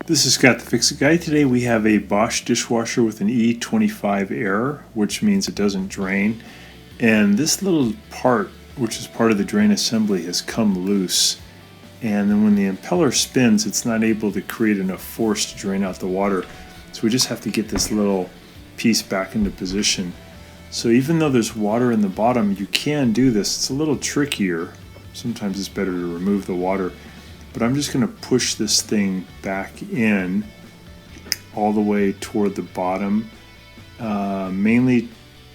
This is Scott the Fix-It Guy. Today we have a Bosch dishwasher with an E-25 error, which means it doesn't drain. And this little part, which is part of the drain assembly, has come loose. And then when the impeller spins, it's not able to create enough force to drain out the water. So we just have to get this little piece back into position. So even though there's water in the bottom, you can do this. It's a little trickier. Sometimes it's better to remove the water. But I'm just going to push this thing back in all the way toward the bottom, mainly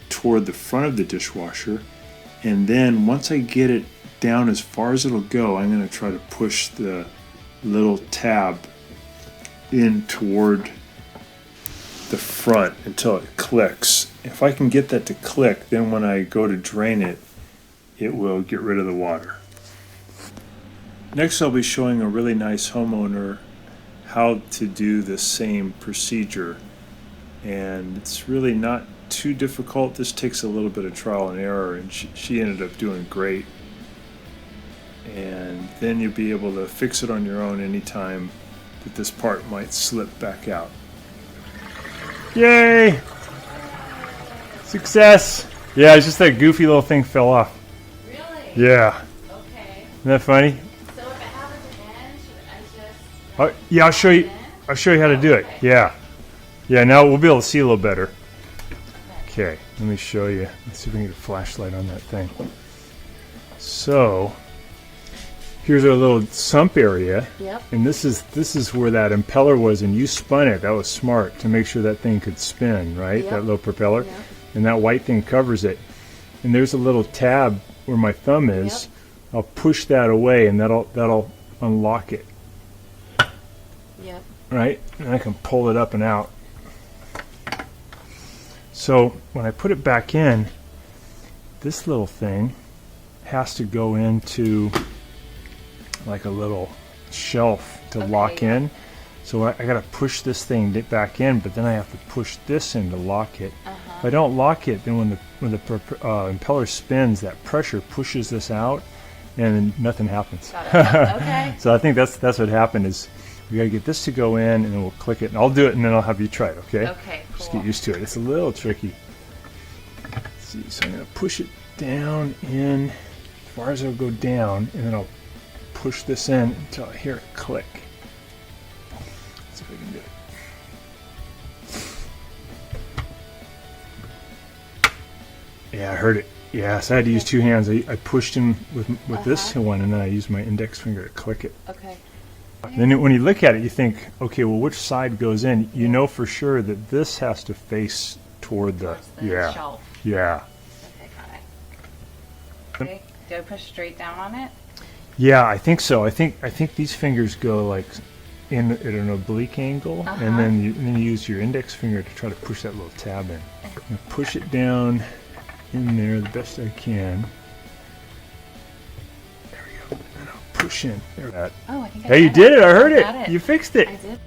toward the front of the dishwasher. And then once I get it down as far as it'll go, I'm going to try to push the little tab in toward the front until it clicks. If I can get that to click, then when I go to drain it, it will get rid of the water. Next, I'll be showing a really nice homeowner how to do the same procedure, and it's really not too difficult. This takes a little bit of trial and error, and she ended up doing great. And then you'll be able to fix it on your own anytime that this part might slip back out. Yay! Success! Yeah, it's just that goofy little thing fell off. Really? Yeah. Okay. Isn't that funny? So if it happens again, should I just... Oh, yeah, I'll show you. I'll show you how to do it. Yeah. Yeah, now we'll be able to see a little better. Okay, let me show you. Let's see if we can get a flashlight on that thing. So, here's our little sump area. Yep. And this is where that impeller was, and you spun it. That was smart to make sure that thing could spin, right? Yep. That little propeller. Yep. And that white thing covers it. And there's a little tab where my thumb is. Yep. I'll push that away, and that'll unlock it. Yep. Right? And I can pull it up and out. So when I put it back in, this little thing has to go into like a little shelf to lock in. So I got to push this thing back in, but then I have to push this in to lock it. If I don't lock it, then when the impeller spins, that pressure pushes this out, and nothing happens. Got it. Okay. So I think that's what happened is we got to get this to go in, and then we'll click it, and I'll do it, and then I'll have you try it. Okay. Okay. Cool. Just get used to it. It's a little tricky. Let's see, so I'm going to push it down in as far as it'll go down, and then I'll push this in until I hear it click. Let's see if I can do it. Yeah, I heard it. Yeah, so I had to use two hands. I pushed in with this one, and then I used my index finger to click it. Okay. Then when you look at it, you think, okay, well, which side goes in? You know for sure that this has to face toward the shelf. Yeah. Okay, got it. Okay. Do I push straight down on it? Yeah, I think so. I think these fingers go like in at an oblique angle, and then you use your index finger to try to push that little tab in. And push it down in there the best I can. There we go. And I'll push in. There. Oh, I think I Hey, you got did it! I heard got it. You fixed it. I did.